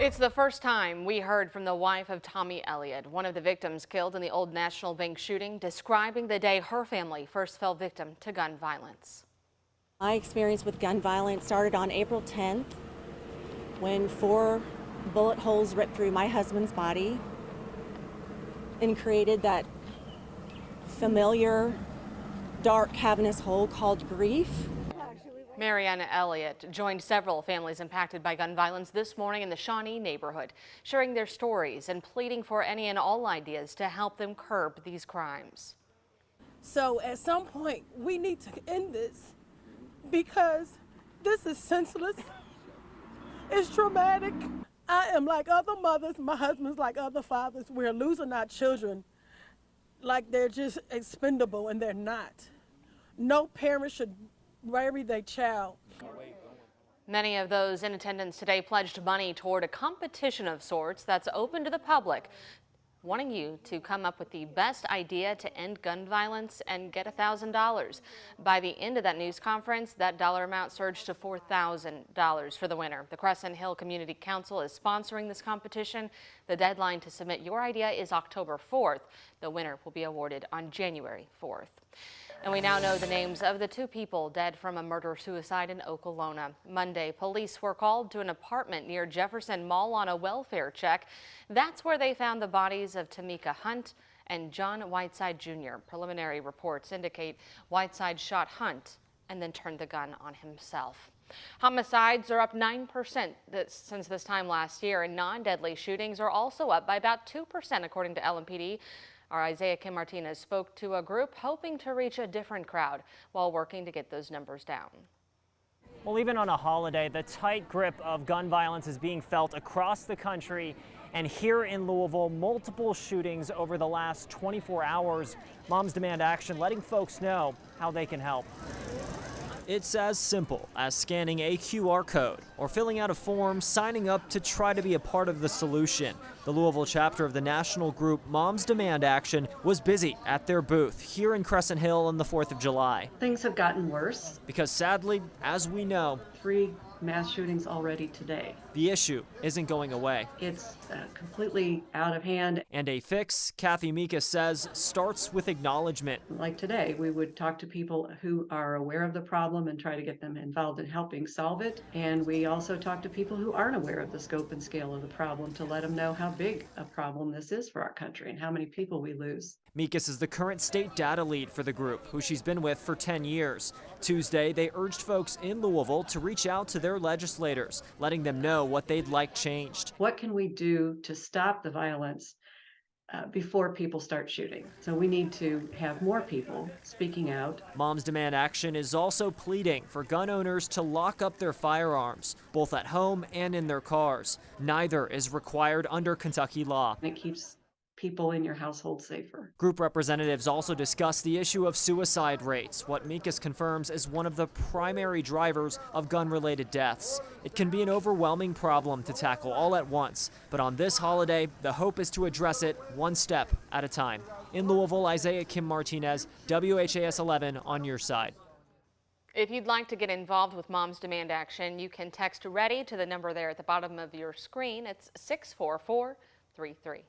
It's the first time we heard from the wife of Tommy Elliott, one of the victims killed in the Old National Bank shooting, describing the day her family first fell victim to gun violence. My experience with gun violence started on April 10th when 4 bullet holes ripped through my husband's body and created that familiar, dark, cavernous hole called grief. Marianna Elliott joined several families impacted by gun violence this morning in the Shawnee neighborhood, sharing their stories and pleading for any and all ideas to help them curb these crimes. So at some point, we need to end this because this is senseless. It's traumatic. I am like other mothers. My husband's like other fathers. We're losing our children like they're just expendable, and they're not. No parent should bury their child. Many of those in attendance today pledged money toward a competition of sorts that's open to the public, wanting you to come up with the best idea to end gun violence and get $1,000. By the end of that news conference, that dollar amount surged to $4,000 for the winner. The Crescent Hill Community Council is sponsoring this competition. The deadline to submit your idea is October 4th. The winner will be awarded on January 4th. And we now know the names of the 2 people dead from a murder-suicide in Okolona. Monday, police were called to an apartment near Jefferson Mall on a welfare check. That's where they found the bodies of Tamika Hunt and John Whiteside Jr. Preliminary reports indicate Whiteside shot Hunt and then turned the gun on himself. Homicides are up 9% since this time last year, and non-deadly shootings are also up by about 2% according to LMPD. Our Isaiah Kim Martinez spoke to a group hoping to reach a different crowd while working to get those numbers down. Well, even on a holiday, the tight grip of gun violence is being felt across the country. And here in Louisville, multiple shootings over the last 24 hours. Moms demand action, letting folks know how they can help. It's as simple as scanning a QR code or filling out a form, signing up to try to be a part of the solution. The Louisville chapter of the national group Moms Demand Action was busy at their booth here in Crescent Hill on the 4th of July. Things have gotten worse. Because sadly, as we know, 3 mass shootings already today. the issue isn't going away. It's completely out of hand. And a fix, Kathy Mika says, starts with acknowledgement. Like today, we would talk to people who are aware of the problem and try to get them involved in helping solve it. And we also talk to people who aren't aware of the scope and scale of the problem to let them know how big a problem this is for our country and how many people we lose. Mikas is the current state data lead for the group, who she's been with for 10 years. Tuesday, they urged folks in Louisville to reach out to their legislators, letting them know what they'd like changed. What can we do to stop the violence before people start shooting? So we need to have more people speaking out. Moms Demand Action is also pleading for gun owners to lock up their firearms, both at home and in their cars. Neither is required under Kentucky law. It keeps people in your household safer. Group representatives also discussed the issue of suicide rates, what Mikas confirms is one of the primary drivers of gun-related deaths. It can be an overwhelming problem to tackle all at once, but on this holiday, the hope is to address it one step at a time. In Louisville, Isaiah Kim Martinez, WHAS11 on your side. If you'd like to get involved with Moms Demand Action, you can text READY to the number there at the bottom of your screen. It's 64433.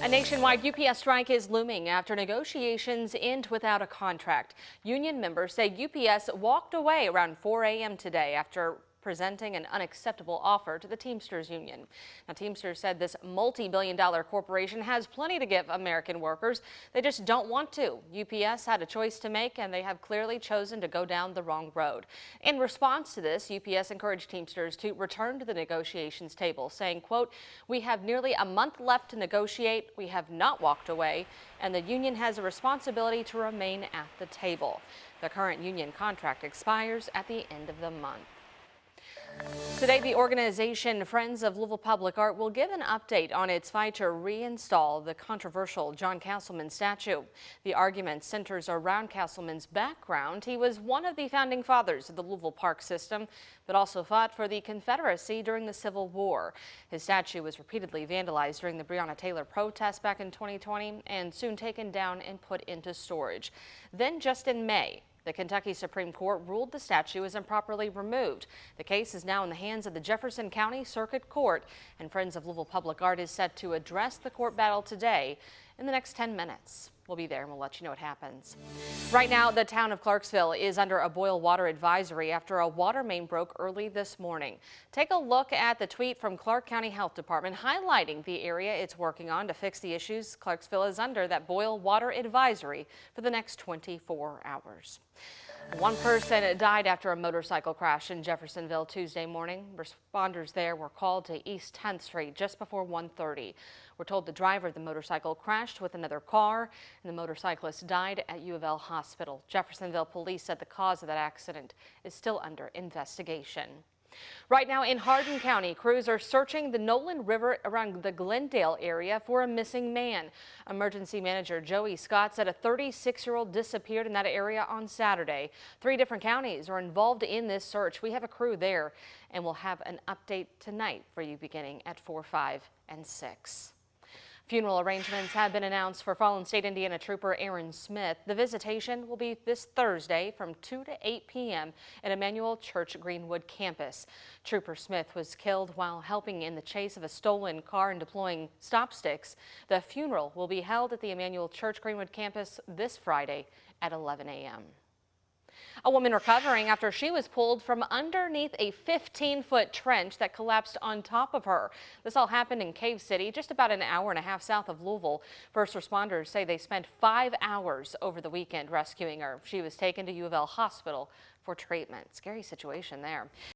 A nationwide UPS strike is looming after negotiations end without a contract. Union members say UPS walked away around 4 a.m. today after presenting an unacceptable offer to the Teamsters Union. Now, Teamsters said this multi-billion-dollar corporation has plenty to give American workers. They just don't want to. UPS had a choice to make, and they have clearly chosen to go down the wrong road. In response to this, UPS encouraged Teamsters to return to the negotiations table, saying, quote, "We have nearly a month left to negotiate. We have not walked away, and the union has a responsibility to remain at the table." The current union contract expires at the end of the month. Today, the organization Friends of Louisville Public Art will give an update on its fight to reinstall the controversial John Castleman statue. The argument centers around Castleman's background. He was one of the founding fathers of the Louisville Park system, but also fought for the Confederacy during the Civil War. His statue was repeatedly vandalized during the Breonna Taylor protest back in 2020 and soon taken down and put into storage. Then just in May, The Kentucky Supreme Court ruled the statue is improperly removed. The case is now in the hands of the Jefferson County Circuit Court, and Friends of Louisville Public Art is set to address the court battle today in the next 10 minutes. We'll be there and we'll let you know what happens. Right now, the town of Clarksville is under a boil water advisory after a water main broke early this morning. Take a look at the tweet from Clark County Health Department highlighting the area it's working on to fix the issues. Clarksville is under that boil water advisory for the next 24 hours. One person died after a motorcycle crash in Jeffersonville Tuesday morning. Responders there were called to East 10th Street just before 1:30. We're told the driver of the motorcycle crashed with another car, and the motorcyclist died at U of L Hospital. Jeffersonville police said the cause of that accident is still under investigation. Right now in Hardin County, crews are searching the Nolan River around the Glendale area for a missing man. Emergency manager Joey Scott said a 36-year-old disappeared in that area on Saturday. 3 different counties are involved in this search. We have a crew there, and we'll have an update tonight for you beginning at 4, 5, and 6. Funeral arrangements have been announced for fallen State Indiana Trooper Aaron Smith. The visitation will be this Thursday from 2 to 8 p.m. at Emmanuel Church Greenwood campus. Trooper Smith was killed while helping in the chase of a stolen car and deploying stop sticks. The funeral will be held at the Emmanuel Church Greenwood campus this Friday at 11 a.m. A woman recovering after she was pulled from underneath a 15-foot trench that collapsed on top of her. This all happened in Cave City, just about an hour and a half south of Louisville. First responders say they spent 5 hours over the weekend rescuing her. She was taken to U of L Hospital for treatment. Scary situation there.